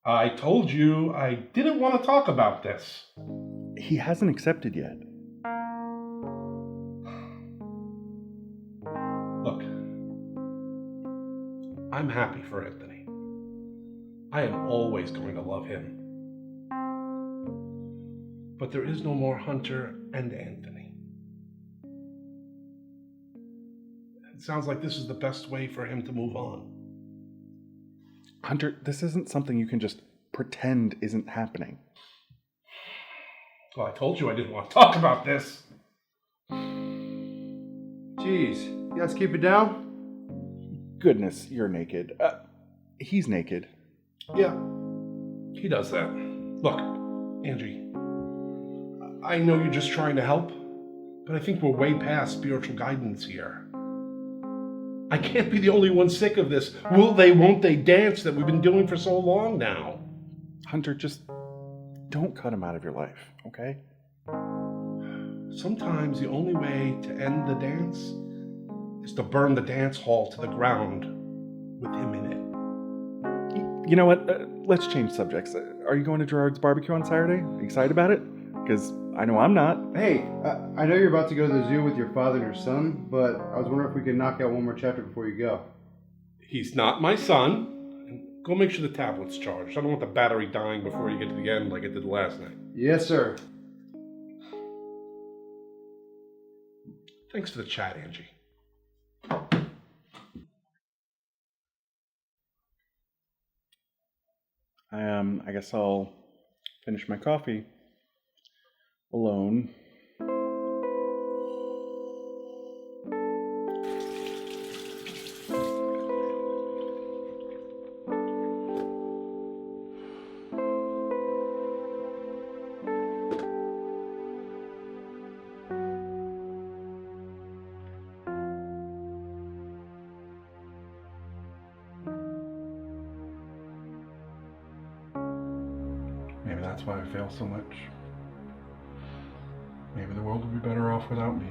I told you I didn't want to talk about this. He hasn't accepted yet. Look, I'm happy for Anthony. I am always going to love him. But there is no more Hunter and Anthony. It sounds like this is the best way for him to move on. Hunter, this isn't something you can just pretend isn't happening. Well, I told you I didn't want to talk about this. Jeez, you guys keep it down? Goodness, you're naked. He's naked. Yeah, he does that. Look, Angie, I know you're just trying to help, but I think we're way past spiritual guidance here. I can't be the only one sick of this will they, won't they dance that we've been doing for so long now. Hunter, just don't cut him out of your life, okay? Sometimes the only way to end the dance is to burn the dance hall to the ground with him in it. You know what? Let's change subjects. Are you going to Gerard's barbecue on Saturday? Excited about it? Because I know I'm not. Hey, I know you're about to go to the zoo with your father and your son, but I was wondering if we could knock out one more chapter before you go. He's not my son. And go make sure the tablet's charged. I don't want the battery dying before you get to the end like it did last night. Yes, sir. Thanks for the chat, Angie. I guess I'll finish my coffee alone. Maybe that's why I fail so much. Maybe the world would be better off without me.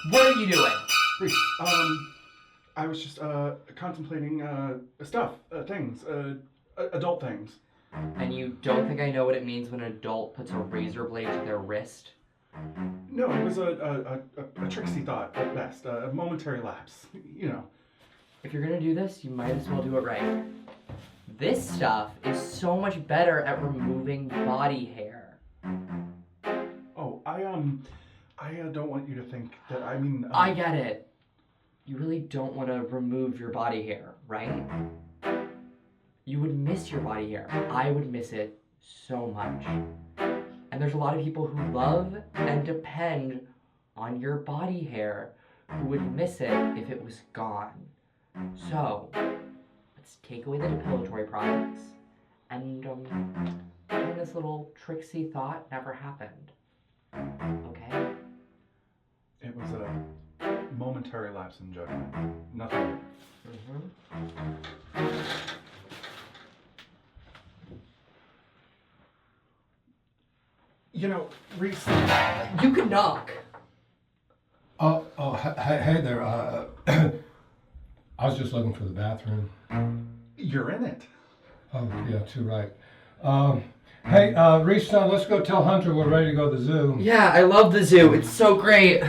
What are you doing? Reese, I was just contemplating stuff, things, adult things. And you don't think I know what it means when an adult puts a razor blade to their wrist? No, it was a tricksy thought at best, a momentary lapse, you know. If you're gonna do this, you might as well do it right. This stuff is so much better at removing body hair. Oh, I don't want you to think that, I get it. You really don't want to remove your body hair, right? You would miss your body hair. I would miss it so much. And there's a lot of people who love and depend on your body hair who would miss it if it was gone. So, let's take away the depilatory products and pretend this little tricksy thought never happened. Okay? It was a momentary lapse in judgment. Nothing. You know, Reese. You can knock. Hey there. I was just looking for the bathroom. You're in it. Oh, yeah, too right. Hey, Reese, son, let's go tell Hunter we're ready to go to the zoo. Yeah, I love the zoo. It's so great.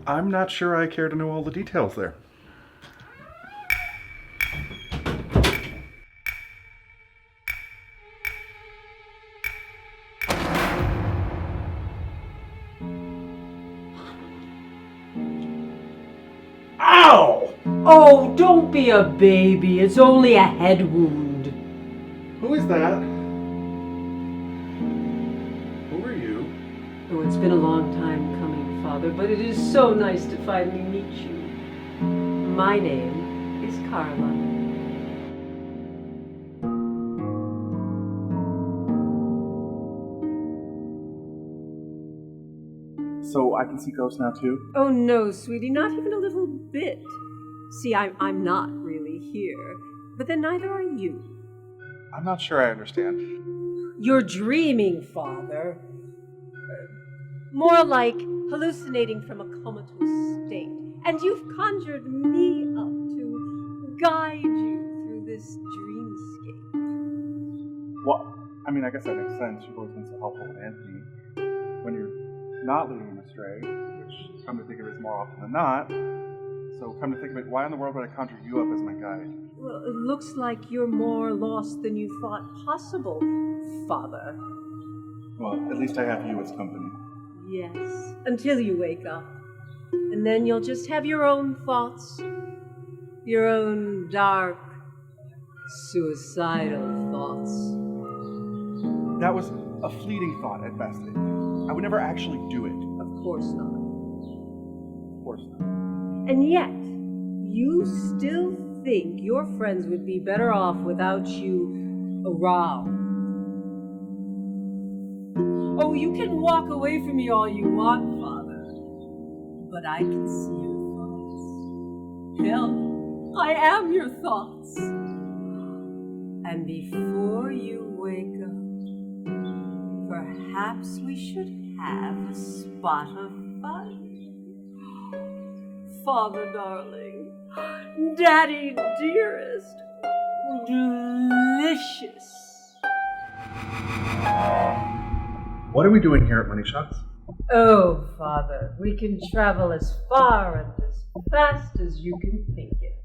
I'm not sure I care to know all the details there. Ow! Oh, don't be a baby. It's only a head wound. Who is that? Who are you? Oh, it's been a long time coming, Father, but it is so nice to finally meet you. My name is Carla. So I can see ghosts now too? Oh no, sweetie, not even a little bit. See, I'm not really here, but then neither are you. I'm not sure I understand. You're dreaming, Father. More like hallucinating from a comatose state. And you've conjured me up to guide you through this dreamscape. Well, I mean, I guess that makes sense. You've always been so helpful with Anthony when you're not leading him astray, which, come to think of it, is more often than not. So, come to think of it, why in the world would I conjure you up as my guide? Well, it looks like you're more lost than you thought possible, Father. Well, at least I have you as company. Yes, until you wake up. And then you'll just have your own thoughts. Your own dark, suicidal thoughts. That was a fleeting thought at best. I would never actually do it. Of course not. Of course not. And yet, you still think your friends would be better off without you around. Oh, you can walk away from me all you want, Father, but I can see your thoughts. Hell, I am your thoughts. And before you wake up, perhaps we should have a spot of fun. Father darling, Daddy dearest, delicious. What are we doing here at Money Shots? Oh, Father, we can travel as far and as fast as you can think it.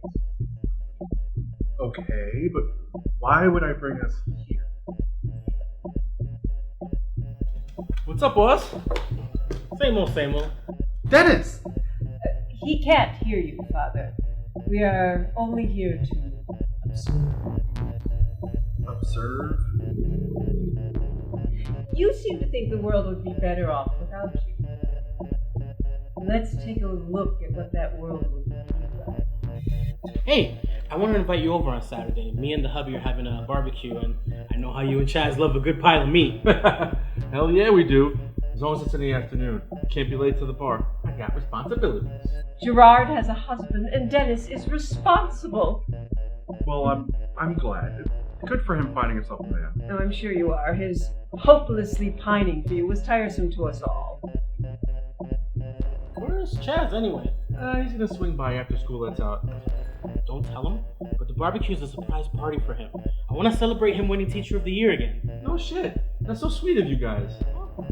Okay, but why would I bring us here? What's up, boss? Same old, same old. Dennis! He can't hear you, Father. We are only here to Observe? You seem to think the world would be better off without you. Let's take a look at what that world would be like. Hey, I want to invite you over on Saturday. Me and the hubby are having a barbecue, and I know how you and Chaz love a good pile of meat. Hell yeah, we do. As long as it's in the afternoon. Can't be late to the bar. I got responsibilities. Gerard has a husband, and Dennis is responsible. Well, I'm glad. Good for him finding himself a man. Oh, I'm sure you are. His hopelessly pining for you was tiresome to us all. Where's Chaz anyway? He's gonna swing by after school lets out. Don't tell him, but the barbecue's a surprise party for him. I want to celebrate him winning Teacher of the Year again. No shit. That's so sweet of you guys.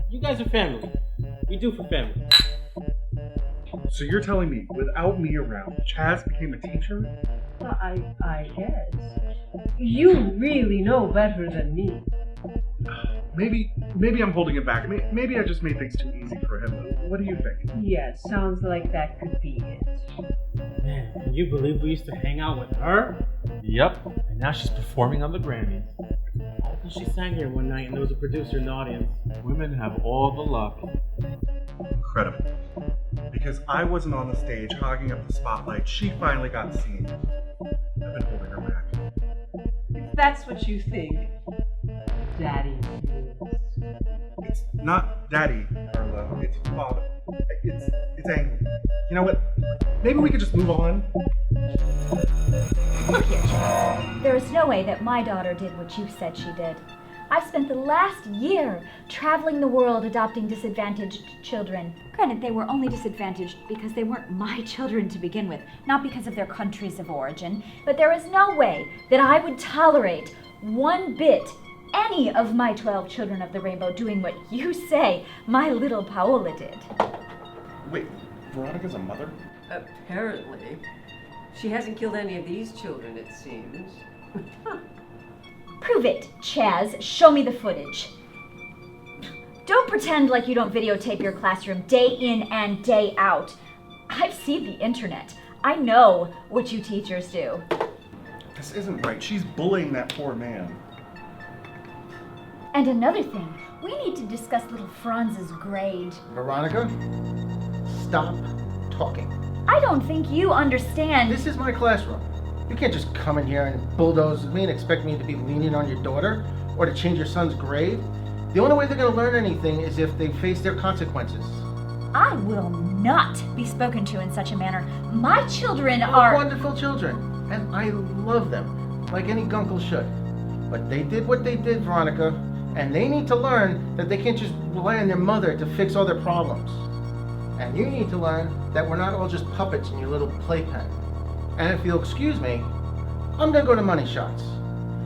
You guys are family. We do for family. So you're telling me, without me around, Chaz became a teacher? Well, I guess. You really know better than me. Maybe I'm holding it back. Maybe I just made things too easy for him. What do you think? Yes, sounds like that could be it. Man, can you believe we used to hang out with her? Yep. And now she's performing on the Grammys. She sang here one night and there was a producer in the audience. Women have all the luck. Incredible. Because I wasn't on the stage hogging up the spotlight, she finally got seen. I've been holding her back. If that's what you think, Daddy is. It's not Daddy, Carla. It's Father. It's angry. You know what? Maybe we could just move on. Look here, Chaz. There is no way that my daughter did what you said she did. I've spent the last year traveling the world adopting disadvantaged children. Granted, they were only disadvantaged because they weren't my children to begin with, not because of their countries of origin. But there is no way that I would tolerate one bit any of my 12 children of the rainbow doing what you say my little Paola did. Wait, Veronica's a mother? Apparently. She hasn't killed any of these children, it seems. Prove it, Chaz. Show me the footage. Don't pretend like you don't videotape your classroom day in and day out. I've seen the internet. I know what you teachers do. This isn't right. She's bullying that poor man. And another thing, we need to discuss little Franz's grade. Veronica, stop talking. I don't think you understand. This is my classroom. You can't just come in here and bulldoze me and expect me to be lenient on your daughter or to change your son's grade. The only way they're going to learn anything is if they face their consequences. I will not be spoken to in such a manner. My children They're are wonderful children, and I love them, like any gunkle should. But they did what they did, Veronica, And they need to learn that they can't just rely on their mother to fix all their problems. And you need to learn that we're not all just puppets in your little playpen. And if you'll excuse me, I'm gonna go to money shots.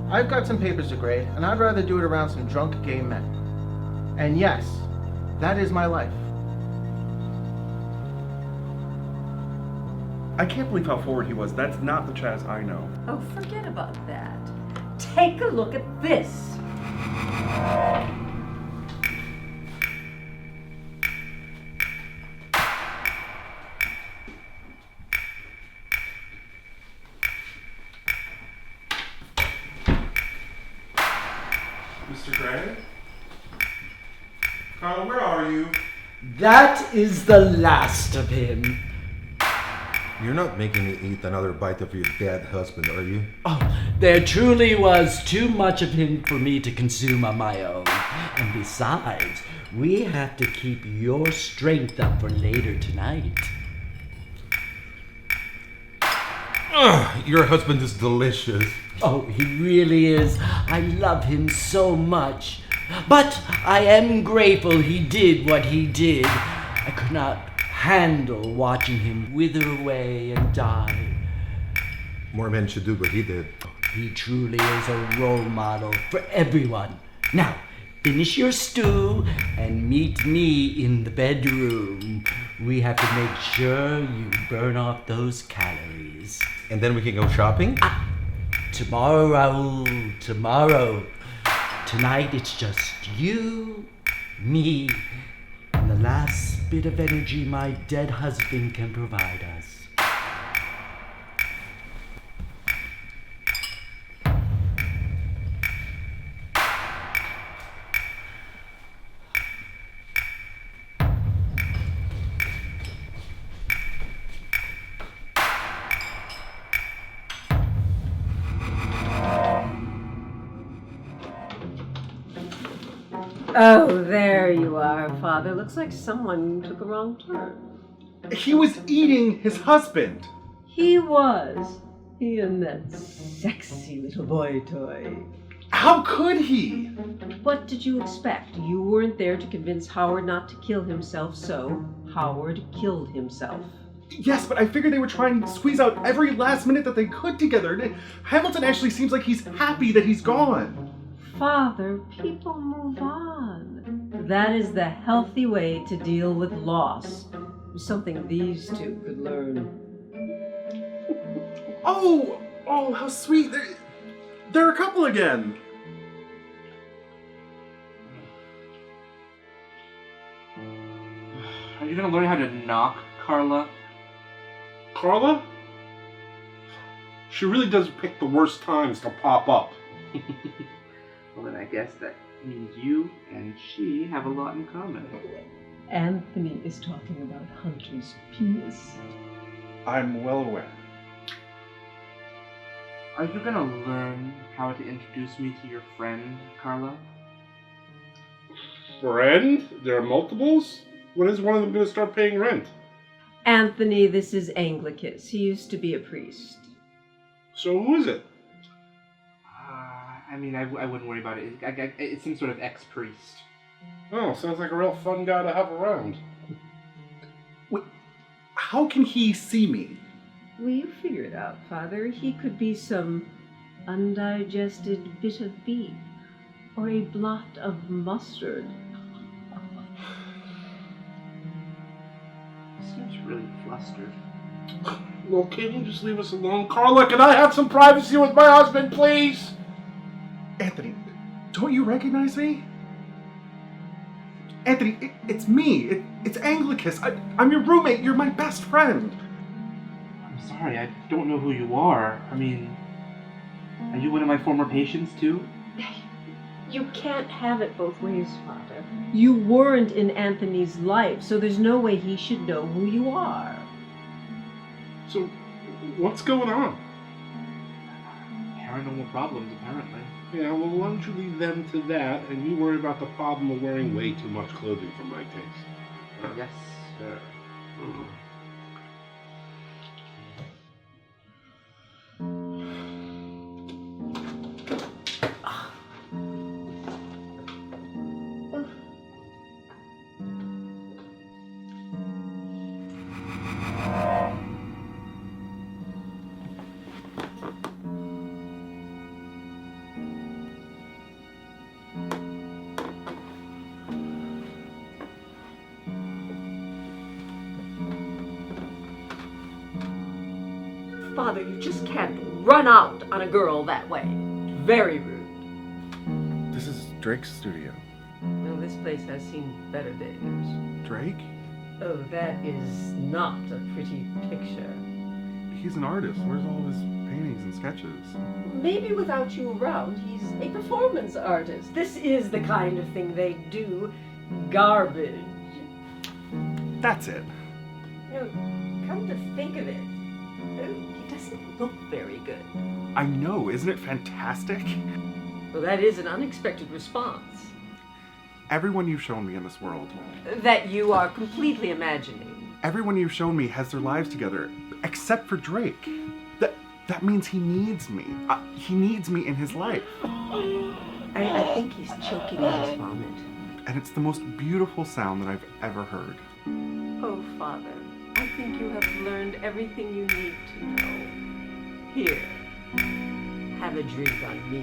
I've got some papers to grade, and I'd rather do it around some drunk gay men. And yes, that is my life. I can't believe how forward he was. That's not the Chaz I know. Oh, forget about that. Take a look at this. Mr. Gray? Carla, where are you? That is the last of him. You're not making me eat another bite of your dead husband, are you? Oh, there truly was too much of him for me to consume on my own. And besides, we have to keep your strength up for later tonight. Ugh, your husband is delicious. Oh, he really is. I love him so much. But I am grateful he did what he did. I could not handle watching him wither away and die. More men should do what he did. He truly is a role model for everyone. Now, finish your stew and meet me in the bedroom. We have to make sure you burn off those calories. And then we can go shopping? Tomorrow, Raoul, tomorrow. Tonight it's just you, me, and the last bit of energy my dead husband can provide us. Oh, there you are, Father. Looks like someone took a wrong turn. He was eating his husband. He was. He and that sexy little boy toy. How could he? What did you expect? You weren't there to convince Howard not to kill himself, so Howard killed himself. Yes, but I figured they were trying to squeeze out every last minute that they could together. Hamilton actually seems like he's happy that he's gone. Father, people move on. That is the healthy way to deal with loss. Something these two could learn. Oh, how sweet. They're a couple again. Are you gonna learn how to knock, Carla? Carla? She really does pick the worst times to pop up. Well, then I guess that means you and she have a lot in common. Anthony is talking about Hunter's penis. I'm well aware. Are you gonna learn how to introduce me to your friend, Carla? Friend? There are multiples? When is one of them going to start paying rent? Anthony, this is Anglicus. He used to be a priest. So who is it? I mean, I wouldn't worry about it. It's some sort of ex-priest. Oh, sounds like a real fun guy to have around. Wait, how can he see me? Will you figure it out, Father? He could be some undigested bit of beef or a blot of mustard. Seems really flustered. Well, can you just leave us alone? Carla, can I have some privacy with my husband, please? Anthony, don't you recognize me? Anthony, it's me. It's Anglicus. I'm your roommate. You're my best friend. I'm sorry, I don't know who you are. I mean, are you one of my former patients, too? You can't have it both ways, Father. You weren't in Anthony's life, so there's no way he should know who you are. So, what's going on? Paranormal problems, apparently. Yeah, well, why don't you leave them to that, and you worry about the problem of wearing way too much clothing for my taste. Yes, sir. Father, you just can't run out on a girl that way. Very rude. This is Drake's studio. Well, this place has seen better days. Drake? Oh, that is not a pretty picture. He's an artist. Where's all his paintings and sketches? Maybe without you around, he's a performance artist. This is the kind of thing they do. Garbage. That's it. You know, come to think of it, he doesn't look very good. I know. Isn't it fantastic? Well, that is an unexpected response. Everyone you've shown me in this world. That you are completely imagining. Everyone you've shown me has their lives together, except for Drake. That means he needs me. He needs me in his life. I think he's choking on his vomit. And it's the most beautiful sound that I've ever heard. Oh, Father, I think you have learned everything you need to know. Here, have a drink on me.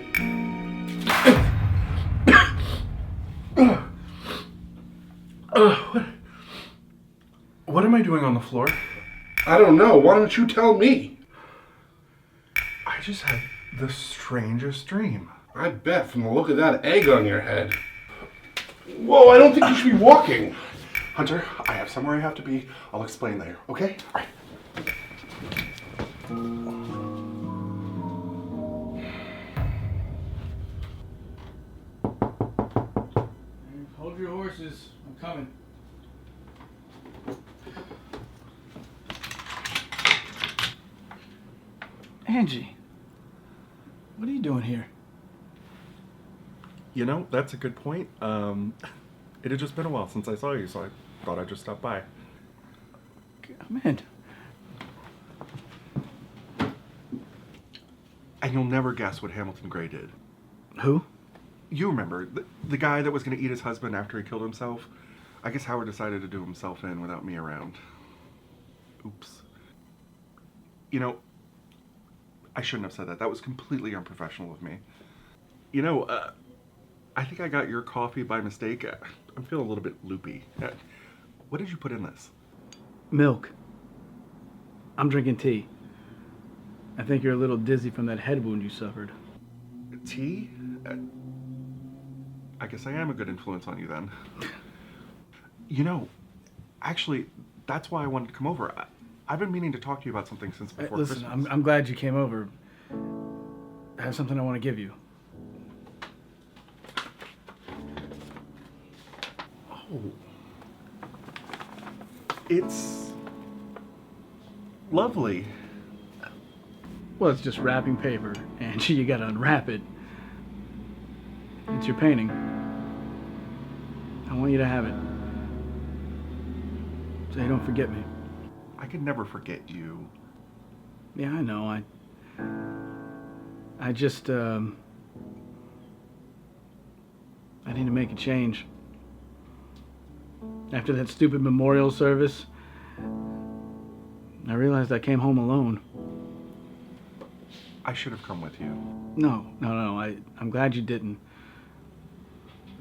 What am I doing on the floor? I don't know. Why don't you tell me? I just had the strangest dream. I bet from the look of that egg on your head. Whoa, I don't think you should be walking. Hunter, I have somewhere I have to be. I'll explain later, okay? All right. Hold your horses. I'm coming. Angie, what are you doing here? You know, that's a good point. It had just been a while since I saw you, so I thought I'd just stop by. Come in. And you'll never guess what Hamilton Gray did. Who? You remember, the guy that was going to eat his husband after he killed himself? I guess Howard decided to do himself in without me around. Oops. You know, I shouldn't have said that. That was completely unprofessional of me. You know, I think I got your coffee by mistake. I'm feeling a little bit loopy. What did you put in this? Milk. I'm drinking tea. I think you're a little dizzy from that head wound you suffered. Tea? I guess I am a good influence on you then. You know, actually, that's why I wanted to come over. I've been meaning to talk to you about something since before Listen, Christmas. I'm glad you came over. I have something I want to give you. Oh. It's lovely. Well, it's just wrapping paper, and you gotta unwrap it. It's your painting. I want you to have it. So you don't forget me. I could never forget you. Yeah, I know. I just, I need to make a change. After that stupid memorial service, I realized I came home alone. I should have come with you. No. I'm glad you didn't.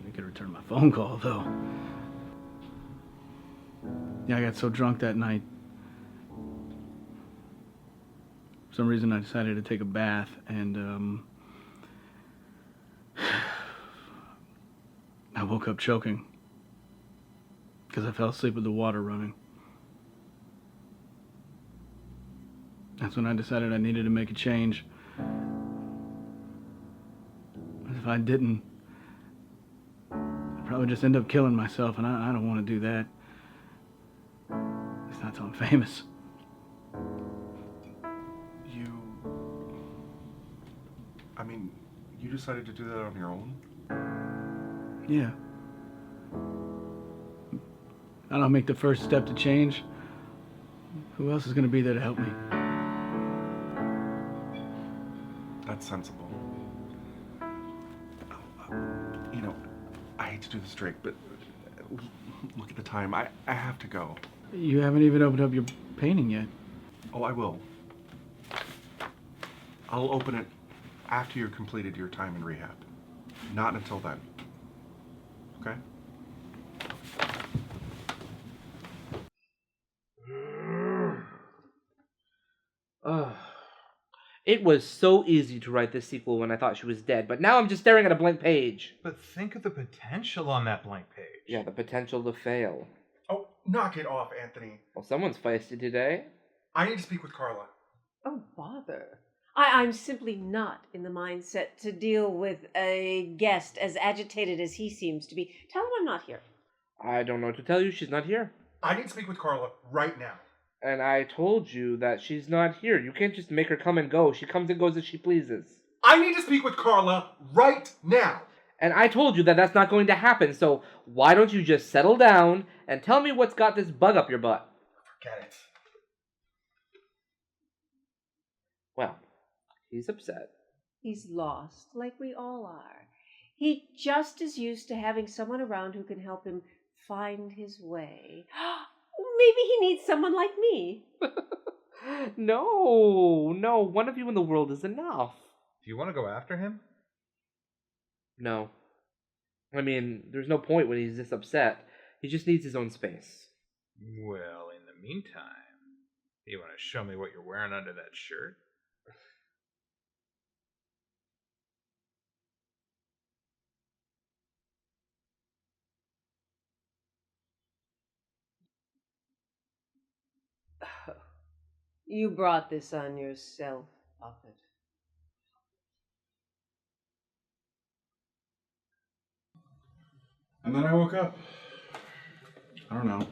You could return my phone call, though. Yeah, I got so drunk that night. For some reason, I decided to take a bath, and I woke up choking because I fell asleep with the water running. That's when I decided I needed to make a change. If I didn't, I'd probably just end up killing myself, and I don't want to do that. It's not till I'm famous. I mean, you decided to do that on your own? Yeah. I don't make the first step to change. Who else is going to be there to help me? That's sensible. You know, I hate to do this, Drake, but look at the time. I have to go. You haven't even opened up your painting yet. Oh, I will. I'll open it after you've completed your time in rehab. Not until then. Okay? It was so easy to write this sequel when I thought she was dead, but now I'm just staring at a blank page. But think of the potential on that blank page. Yeah, the potential to fail. Oh, knock it off, Anthony. Well, someone's feisty today. I need to speak with Carla. Oh, bother. I'm simply not in the mindset to deal with a guest as agitated as he seems to be. Tell him I'm not here. I don't know what to tell you. She's not here. I need to speak with Carla right now. And I told you that she's not here. You can't just make her come and go. She comes and goes as she pleases. I need to speak with Carla right now. And I told you that that's not going to happen, so why don't you just settle down and tell me what's got this bug up your butt? Forget it. Well, he's upset. He's lost, like we all are. He just is used to having someone around who can help him find his way. Maybe he needs someone like me. No, one of you in the world is enough. Do you want to go after him? No. I mean, there's no point when he's this upset. He just needs his own space. Well, in the meantime, do you want to show me what you're wearing under that shirt? You brought this on yourself, Puppet. And then I woke up. I don't know.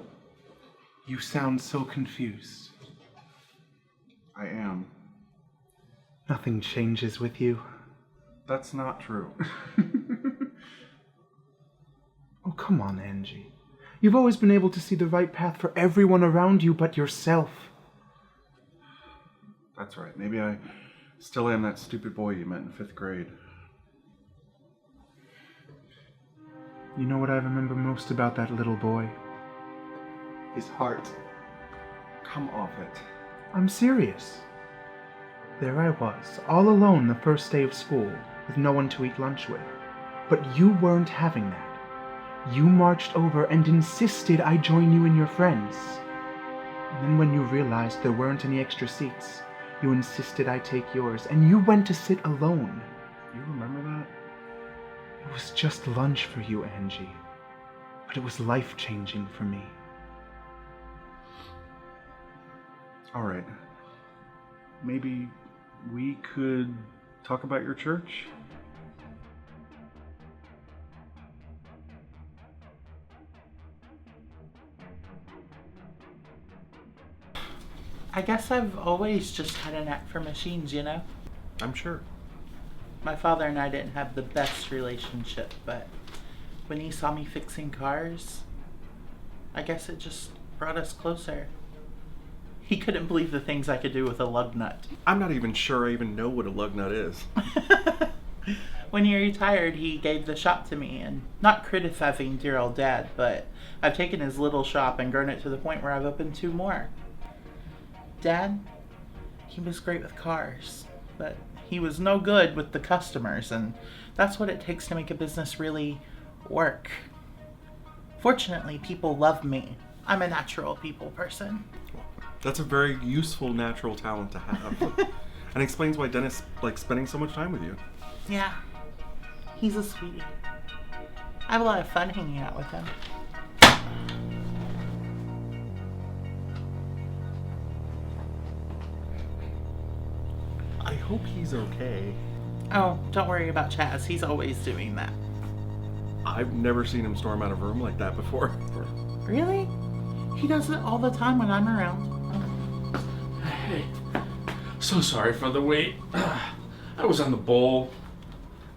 You sound so confused. I am. Nothing changes with you. That's not true. Oh, come on, Angie. You've always been able to see the right path for everyone around you but yourself. That's right. Maybe I still am that stupid boy you met in 5th grade. You know what I remember most about that little boy? His heart. Come off it. I'm serious. There I was, all alone the first day of school, with no one to eat lunch with. But you weren't having that. You marched over and insisted I join you and your friends. And then when you realized there weren't any extra seats, you insisted I take yours, and you went to sit alone. You remember that? It was just lunch for you, Angie. But it was life-changing for me. All right. Maybe we could talk about your church? I guess I've always just had a knack for machines, you know? I'm sure. My father and I didn't have the best relationship, but when he saw me fixing cars, I guess it just brought us closer. He couldn't believe the things I could do with a lug nut. I'm not even sure I even know what a lug nut is. When he retired, he gave the shop to me, and not criticizing dear old dad, but I've taken his little shop and grown it to the point where I've opened 2 more. Dad, he was great with cars, but he was no good with the customers, and that's what it takes to make a business really work. Fortunately, people love me. I'm a natural people person. That's a very useful natural talent to have. And explains why Dennis likes spending so much time with you. Yeah, he's a sweetie. I have a lot of fun hanging out with him. I hope he's okay. Oh, don't worry about Chaz. He's always doing that. I've never seen him storm out of a room like that before. Really? He does it all the time when I'm around. Hey, so sorry for the wait. I was on the bowl.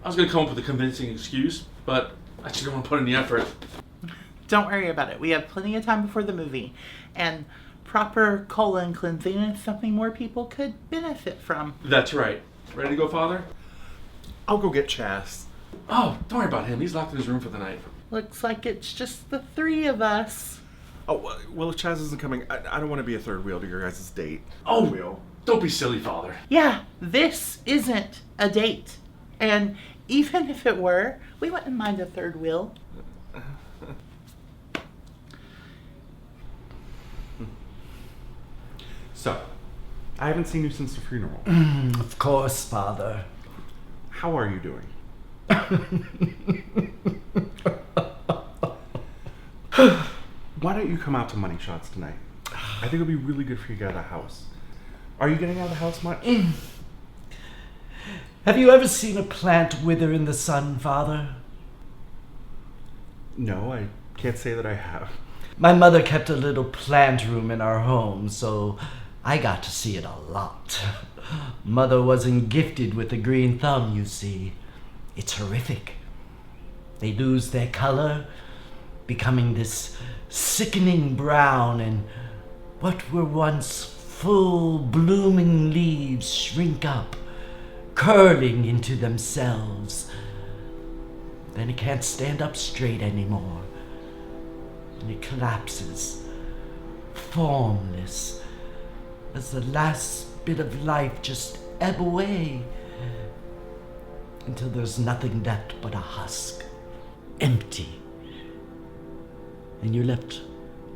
I was going to come up with a convincing excuse, but I just don't want to put in the effort. Don't worry about it. We have plenty of time before the movie. And proper colon cleansing is something more people could benefit from. That's right. Ready to go, Father? I'll go get Chas. Oh, don't worry about him. He's locked in his room for the night. Looks like it's just the 3 of us. Oh, well, if Chaz isn't coming, I don't want to be a third wheel to your guys' date. Oh, Will. Don't be silly, Father. Yeah, this isn't a date. And even if it were, we wouldn't mind a third wheel. So, I haven't seen you since the funeral. Of course, Father. How are you doing? Why don't you come out to Money Shots tonight? I think it'll be really good for you to get out of the house. Are you getting out of the house much? Have you ever seen a plant wither in the sun, Father? No, I can't say that I have. My mother kept a little plant room in our home, so I got to see it a lot. Mother wasn't gifted with a green thumb, you see. It's horrific. They lose their color, becoming this sickening brown, and what were once full blooming leaves shrink up, curling into themselves. Then it can't stand up straight anymore, and it collapses, formless, as the last bit of life just ebb away, until there's nothing left but a husk, empty. And you're left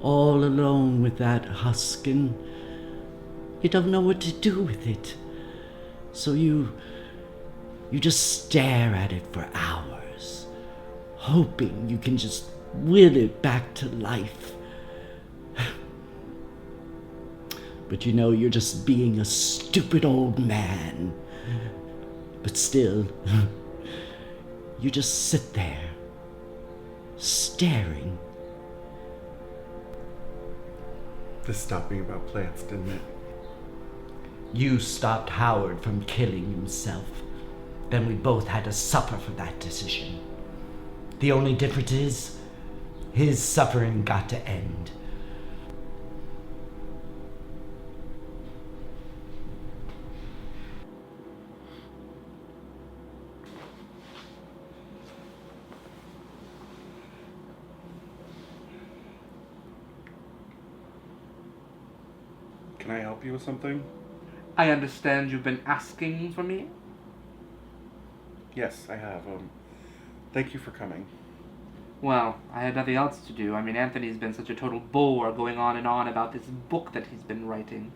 all alone with that husk, and you don't know what to do with it. So you just stare at it for hours, hoping you can just will it back to life. But you know you're just being a stupid old man. But still, you just sit there, staring. This stopped being about plants, didn't it? You stopped Howard from killing himself. Then we both had to suffer for that decision. The only difference is, his suffering got to end. Can I help you with something? I understand you've been asking for me? Yes, I have. Thank you for coming. Well, I had nothing else to do. I mean, Anthony's been such a total bore going on and on about this book that he's been writing.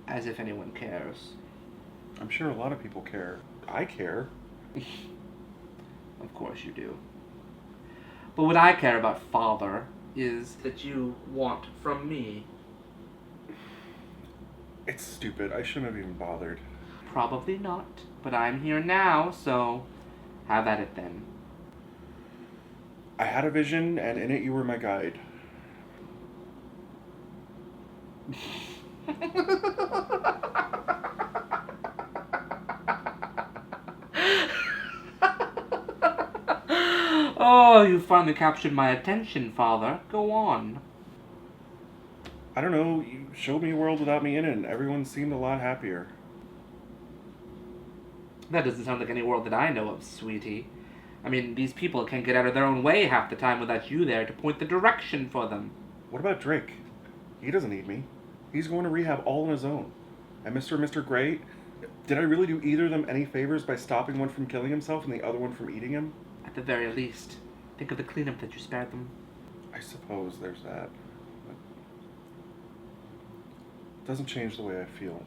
As if anyone cares. I'm sure a lot of people care. I care. Of course you do. But what I care about, Father, is that you want from me. It's stupid. I shouldn't have even bothered. Probably not. But I'm here now, so have at it then. I had a vision, and in it you were my guide. Oh, you finally captured my attention, Father. Go on. I don't know, you showed me a world without me in it, and everyone seemed a lot happier. That doesn't sound like any world that I know of, sweetie. I mean, these people can't get out of their own way half the time without you there to point the direction for them. What about Drake? He doesn't need me. He's going to rehab all on his own. And Mr. Gray, did I really do either of them any favors by stopping one from killing himself and the other one from eating him? At the very least, think of the cleanup that you spared them. I suppose there's that. But it doesn't change the way I feel.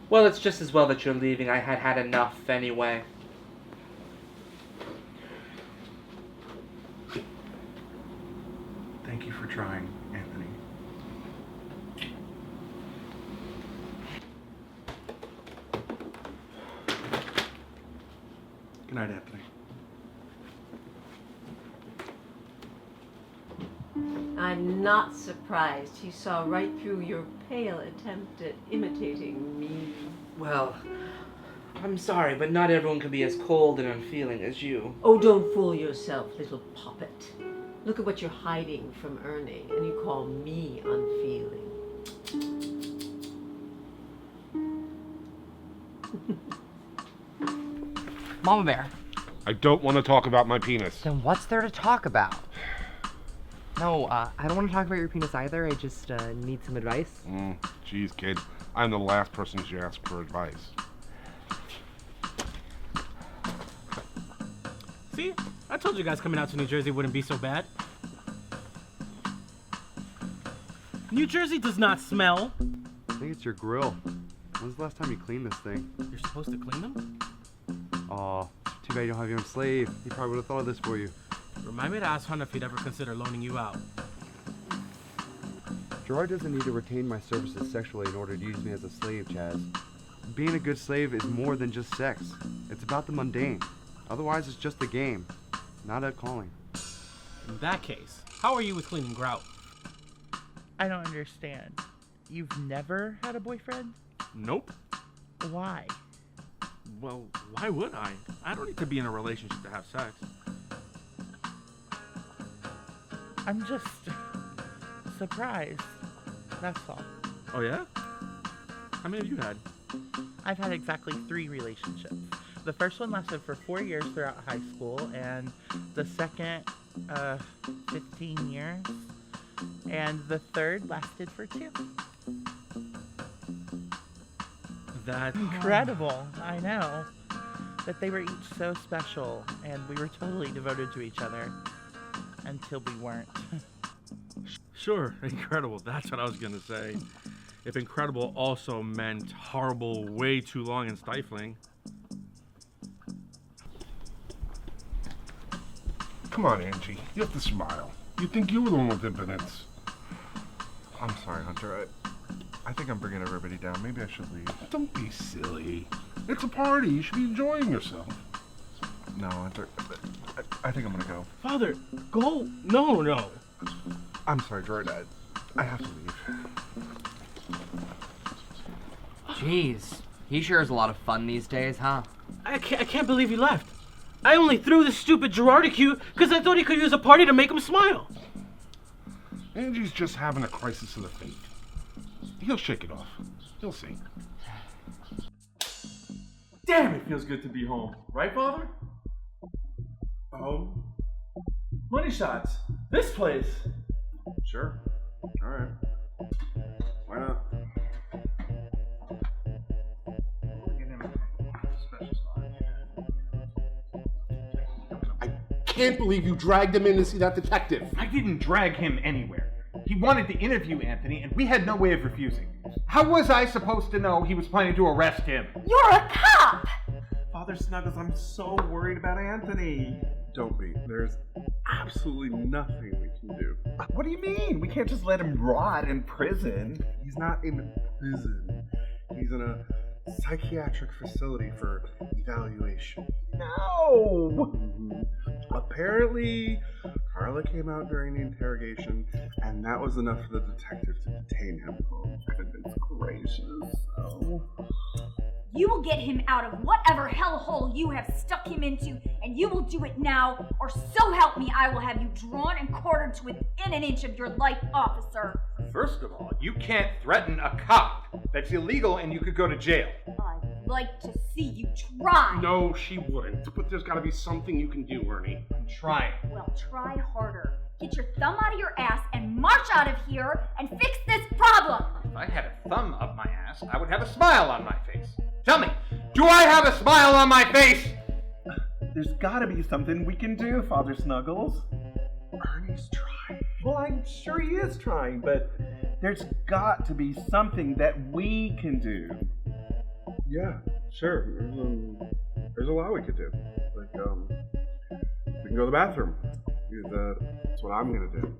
Well, it's just as well that you're leaving. I had had enough anyway. Thank you for trying, Anthony. Good night, Anthony. I'm not surprised. He saw right through your pale attempt at imitating me. Well, I'm sorry, but not everyone can be as cold and unfeeling as you. Oh, don't fool yourself, little puppet. Look at what you're hiding from Ernie, and you call me unfeeling. Mama Bear. I don't want to talk about my penis. Then what's there to talk about? No, I don't want to talk about your penis either. I just need some advice. Jeez, kid. I'm the last person you should ask for advice. See? I told you guys coming out to New Jersey wouldn't be so bad. New Jersey does not smell. I think it's your grill. When's the last time you cleaned this thing? You're supposed to clean them? Aw, too bad you don't have your own slave. He probably would have thought of this for you. Remind me to ask Hunter if he'd ever consider loaning you out. Gerard doesn't need to retain my services sexually in order to use me as a slave, Chaz. Being a good slave is more than just sex. It's about the mundane. Otherwise, it's just a game, not a calling. In that case, how are you with cleaning grout? I don't understand. You've never had a boyfriend? Nope. Why? Well, why would I? I don't need to be in a relationship to have sex. I'm just surprised. That's all. Oh yeah? How many have you had? I've had exactly 3 relationships. The first one lasted for 4 years throughout high school, and the second, 15 years. And the third lasted for 2. That's incredible, I know. But they were each so special, and we were totally devoted to each other. Until we weren't. Sure, incredible. That's what I was gonna say. If incredible also meant horrible, way too long and stifling. Come on, Angie. You have to smile. You think you were the one with impotence. I'm sorry, Hunter. I think I'm bringing everybody down. Maybe I should leave. Don't be silly. It's a party. You should be enjoying yourself. No, Hunter. I think I'm gonna go. Father, go. No. I'm sorry, Gerard. I have to leave. Jeez, he sure is a lot of fun these days, huh? I can't believe he left. I only threw this stupid Gerardicue because I thought he could use a party to make him smile. Angie's just having a crisis of the faith. He'll shake it off. You'll see. Damn, it feels good to be home. Right, Father? Home? Money shots. This place. Sure. Alright. Why not? I can't believe you dragged him in to see that detective. I didn't drag him anywhere. He wanted to interview Anthony, and we had no way of refusing. How was I supposed to know he was planning to arrest him? You're a cop! Father Snuggles, I'm so worried about Anthony. Don't be. There's absolutely nothing we can do. What do you mean? We can't just let him rot in prison. He's not in prison. He's in a psychiatric facility for evaluation. No! Apparently, Carla came out during the interrogation, and that was enough for the detective to detain him. Oh, goodness gracious. Oh. You will get him out of whatever hellhole you have stuck him into, and you will do it now, or so help me, I will have you drawn and quartered to within an inch of your life, officer. First of all, you can't threaten a cop. That's illegal, and you could go to jail. I'd like to see you try. No, she wouldn't. But there's got to be something you can do, Ernie. I'm trying. Well, try harder. Get your thumb out of your ass and march out of here and fix this problem. If I had a thumb up my ass, I would have a smile on my face. Tell me, do I have a smile on my face? There's gotta be something we can do, Father Snuggles. Ernie's trying. Well, I'm sure he is trying, but there's got to be something that we can do. Yeah, sure. There's a lot we could do. Like, we can go to the bathroom. Because, that's what I'm gonna do.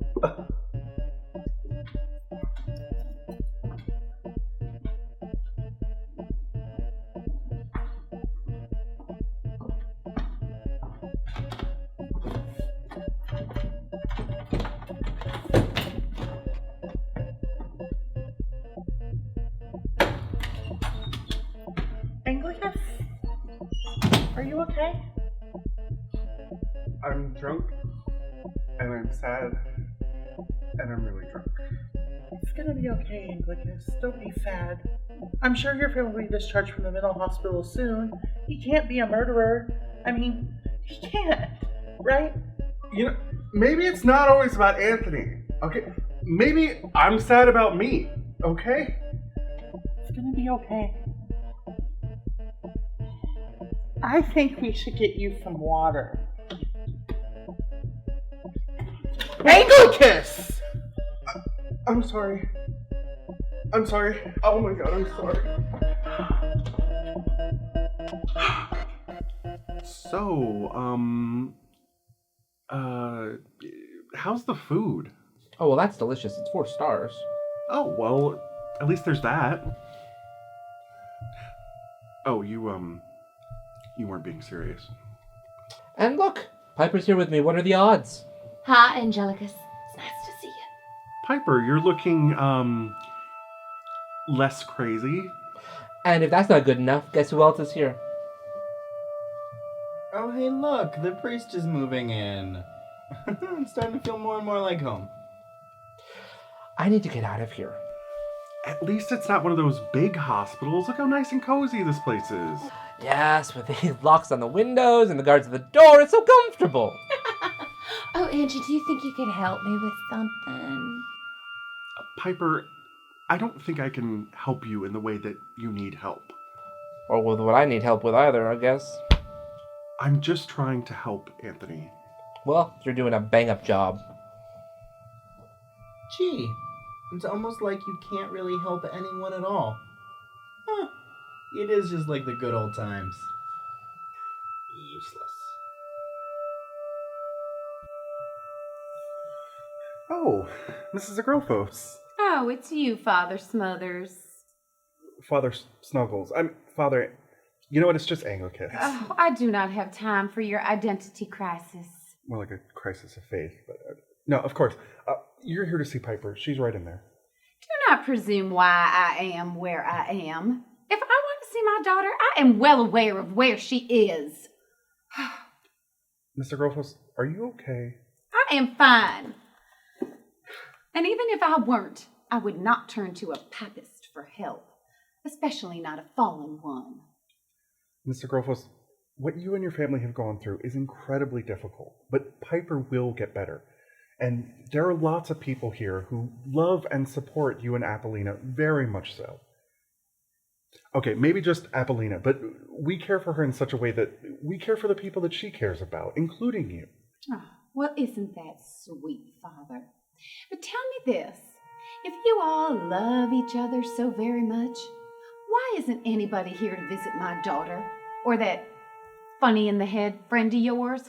Anglicus? Are you okay? I'm drunk, and I'm sad, and I'm really drunk. It's gonna be okay, Anglicus. Don't be sad. I'm sure your family will be discharged from the mental hospital soon. He can't be a murderer. I mean, he can't, right? You know, maybe it's not always about Anthony, okay? Maybe I'm sad about me, okay? It's gonna be okay. I think we should get you some water. Anglicus! I'm sorry. I'm sorry. Oh my god, I'm sorry. So, how's the food? Oh, well, that's delicious. It's 4 stars. Oh, well, at least there's that. Oh, you weren't being serious. And look, Piper's here with me. What are the odds? Hi, Anglicus. It's nice to see you. Piper, you're looking, less crazy. And if that's not good enough, guess who else is here? Oh, hey, look, the priest is moving in. I'm starting to feel more and more like home. I need to get out of here. At least it's not one of those big hospitals. Look how nice and cozy this place is. Yes, with these locks on the windows and the guards at the door. It's so comfortable. Oh, Angie, do you think you could help me with something? Piper, I don't think I can help you in the way that you need help. Or with what I need help with either, I guess. I'm just trying to help Anthony. Well, you're doing a bang-up job. Gee, it's almost like you can't really help anyone at all. Huh. It is just like the good old times. Useless. Oh, Mrs. Agrofos. Oh, it's you, Father Smothers. Father Snuggles. Father... You know what? It's just Anglicus. Oh, I do not have time for your identity crisis. More like a crisis of faith, but... no, of course. You're here to see Piper. She's right in there. Do not presume why I am where I am. If I want to see my daughter, I am well aware of where she is. Mr. Agrofos, are you okay? I am fine. And even if I weren't, I would not turn to a papist for help, especially not a fallen one. Mr. Agrofos, what you and your family have gone through is incredibly difficult, but Piper will get better. And there are lots of people here who love and support you and Apollina, very much so. Okay, maybe just Apollina, but we care for her in such a way that we care for the people that she cares about, including you. Oh, well, isn't that sweet, Father? But tell me this, if you all love each other so very much, why isn't anybody here to visit my daughter? Or that funny-in-the-head friend of yours?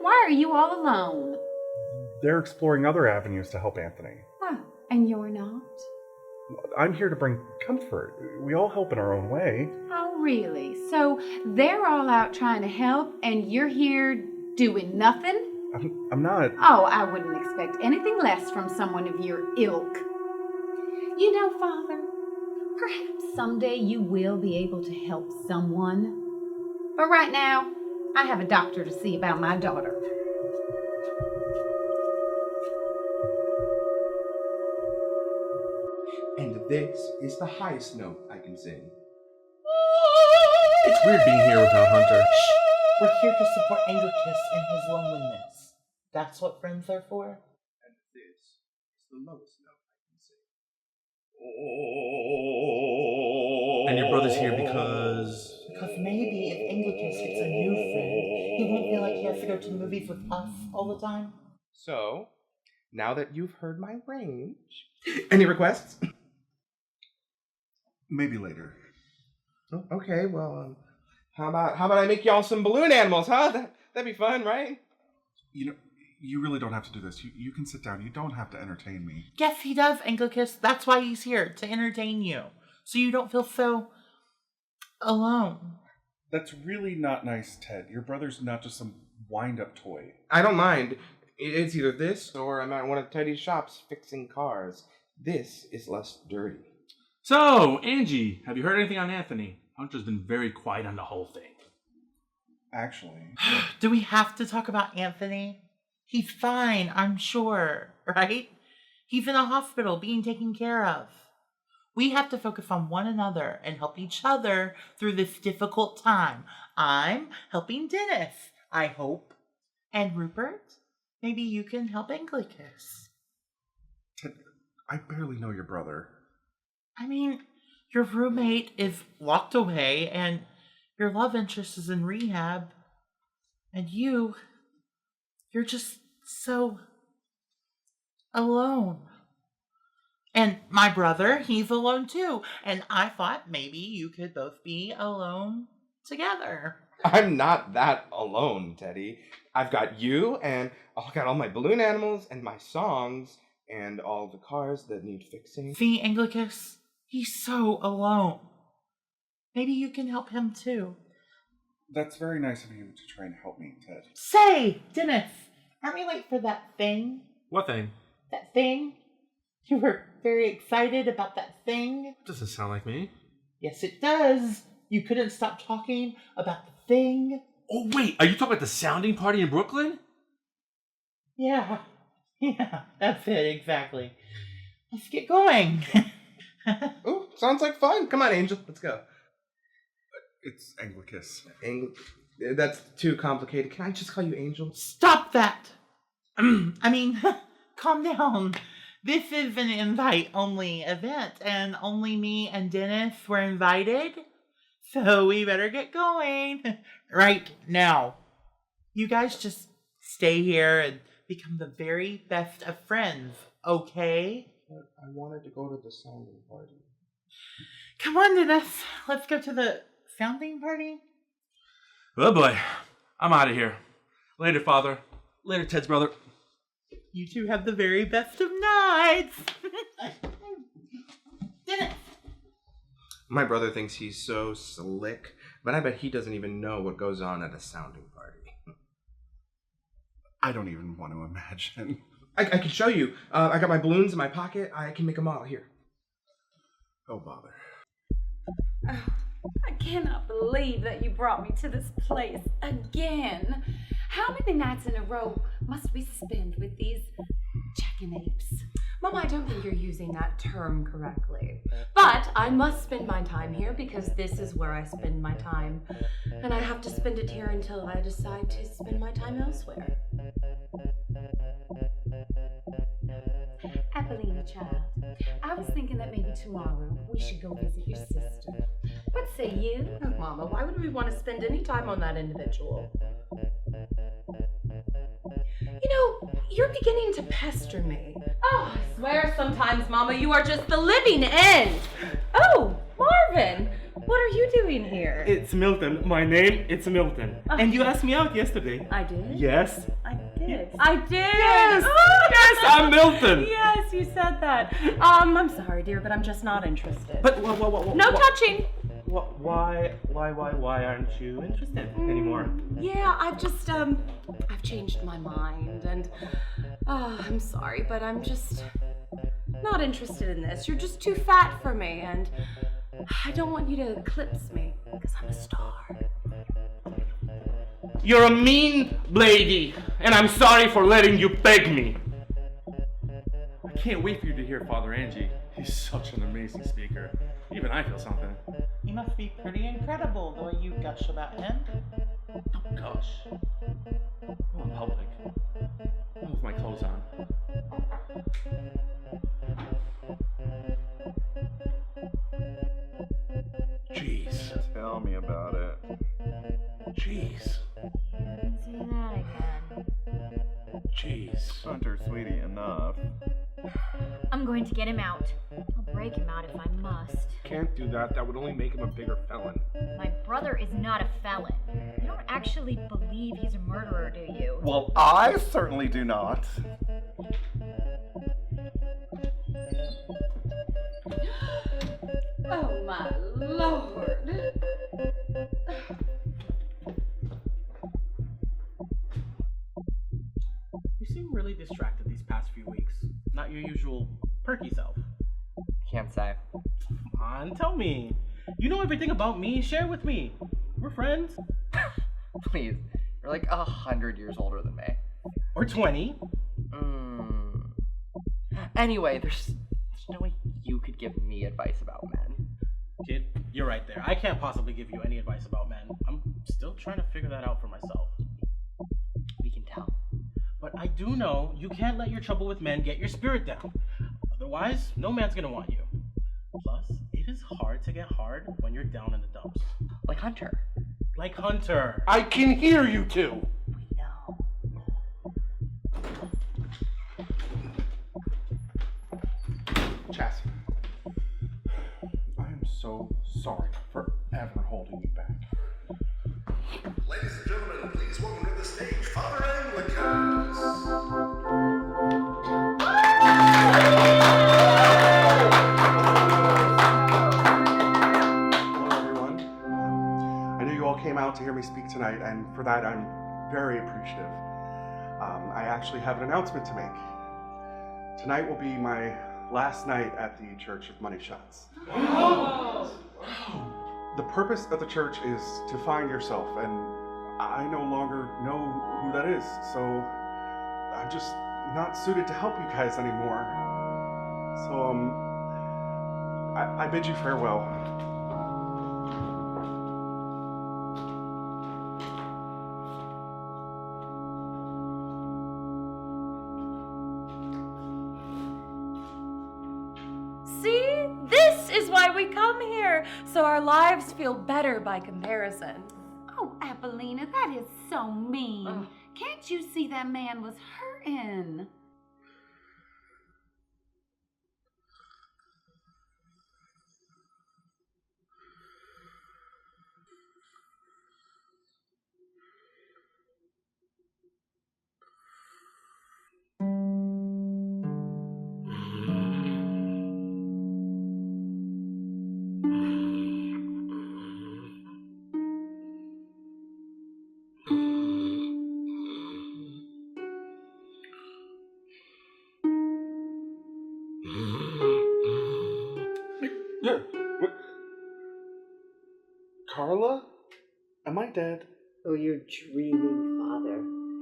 Why are you all alone? They're exploring other avenues to help Anthony. Oh, and you're not? I'm here to bring comfort. We all help in our own way. Oh, really? So they're all out trying to help, and you're here doing nothing? I'm not... Oh, I wouldn't expect anything less from someone of your ilk. You know, Father, perhaps someday you will be able to help someone. But right now, I have a doctor to see about my daughter. And this is the highest note I can sing. It's weird being here without Hunter. Shh! We're here to support Anglicus in his loneliness. That's what friends are for? And this is the lowest note I can sing. And your brother's here because... Because maybe if Anglicus gets a new friend, he won't feel like he has to go to the movies with us all the time. So, now that you've heard my range, any requests? Maybe later. Oh, okay, well, how about I make y'all some balloon animals, huh? That'd be fun, right? You know, you really don't have to do this. You can sit down. You don't have to entertain me. Yes, he does, Anglicus. That's why he's here, to entertain you. So you don't feel so... alone. That's really not nice, Ted. Your brother's not just some wind-up toy. I don't mind. It's either this or I'm at one of Teddy's shops fixing cars. This is less dirty. So, Angie, have you heard anything on Anthony? Hunter's been very quiet on the whole thing. Actually... Do we have to talk about Anthony? He's fine, I'm sure, right? He's in a hospital being taken care of. We have to focus on one another and help each other through this difficult time. I'm helping Dennis, I hope. And Rupert, maybe you can help Anglicus. Ted, I barely know your brother. I mean, your roommate is locked away and your love interest is in rehab. And you're just so alone. And my brother, he's alone too. And I thought maybe you could both be alone together. I'm not that alone, Teddy. I've got you, and I've got all my balloon animals, and my songs, and all the cars that need fixing. See, Anglicus, he's so alone. Maybe you can help him too. That's very nice of you to try and help me, Ted. Say, Dennis, aren't we late for that thing? What thing? That thing? You were very excited about that thing? Doesn't sound like me. Yes, it does. You couldn't stop talking about the thing. Oh, wait, are you talking about the sounding party in Brooklyn? Yeah, that's it, exactly. Let's get going. Ooh, sounds like fun. Come on, Angel, let's go. It's Anglicus. That's too complicated. Can I just call you Angel? Stop that! I mean, calm down. This is an invite-only event, and only me and Dennis were invited. So we better get going right now. You guys just stay here and become the very best of friends, okay? I wanted to go to the sounding party. Come on, Dennis. Let's go to the sounding party. Oh boy, I'm out of here. Later, Father. Later, Ted's brother. You two have the very best of nights. Dennis. My brother thinks he's so slick, but I bet he doesn't even know what goes on at a sounding party. I don't even want to imagine. I can show you. I got my balloons in my pocket. I can make a model here. Oh, bother. I cannot believe that you brought me to this place again. How many nights in a row must we spend with these jackanapes? Mom, I don't think you're using that term correctly. But I must spend my time here because this is where I spend my time. And I have to spend it here until I decide to spend my time elsewhere. Evelina, child, I was thinking that maybe tomorrow we should go visit your sister. What say you? Oh, Mama, why would we want to spend any time on that individual? You know, you're beginning to pester me. Oh, I swear sometimes, Mama, you are just the living end. Oh, Marvin, what are you doing here? It's Milton. My name, it's Milton. And you asked me out yesterday. I did? Yes. I did. I did! Yes! Oh! Yes, I'm Milton! Yes, you said that. I'm sorry, dear, but I'm just not interested. But No touching! Why aren't you interested anymore? Yeah, I've changed my mind, and I'm sorry, but I'm just not interested in this. You're just too fat for me, and I don't want you to eclipse me, because I'm a star. You're a mean lady, and I'm sorry for letting you beg me. I can't wait for you to hear Father Angie. He's such an amazing speaker. Even I feel something. He must be pretty incredible the way you gush about him. Don't gush. I'm in public. I'm with my clothes on. Jeez. Tell me about it. Jeez. Say that again. Jeez. Hunter, sweetie, enough. I'm going to get him out. I'll break him out if I must. Can't do that. That would only make him a bigger felon. My brother is not a felon. You don't actually believe he's a murderer, do you? Well, I certainly do not. Oh, my Lord. You seem really distracted these past few weeks. Not your usual perky self. Can't say. Come on, tell me. You know everything about me. Share with me. We're friends. Please, you're like 100 years older than me. Or 20. Anyway, there's no way you could give me advice about men. Kid, you're right there. I can't possibly give you any advice about men. I'm still trying to figure that out for myself. We can tell. But I do know you can't let your trouble with men get your spirit down. Otherwise, no man's gonna want you. Plus, it is hard to get hard when you're down in the dumps. Like Hunter. Like Hunter. I can hear you two. Chaz. I am so sorry for ever holding you back. Ladies and gentlemen, please welcome to the stage Father Anglicus. I know you all came out to hear me speak tonight, and for that I'm very appreciative. I actually have an announcement to make. Tonight will be my last night at the Church of Money Shots. The purpose of the church is to find yourself, and I no longer know who that is, so I'm just not suited to help you guys anymore. So, I bid you farewell. See? This is why we come here, so our lives feel better by comparison. Oh, Apollina, that is so mean. Can't you see that man was hurting? Carla? Am I dead? Oh, you're dreaming, Father.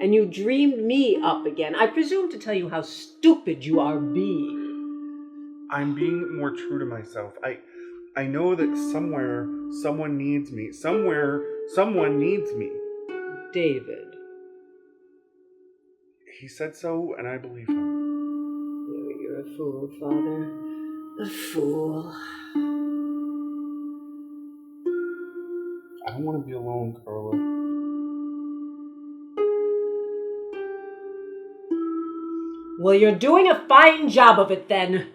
And you dreamed me up again. I presume to tell you how stupid you are being. I'm being more true to myself. I know that somewhere someone needs me. Somewhere someone needs me. David. He said so, and I believe him. Oh, you're a fool, Father. A fool. I don't want to be alone, Carla. Well, you're doing a fine job of it then.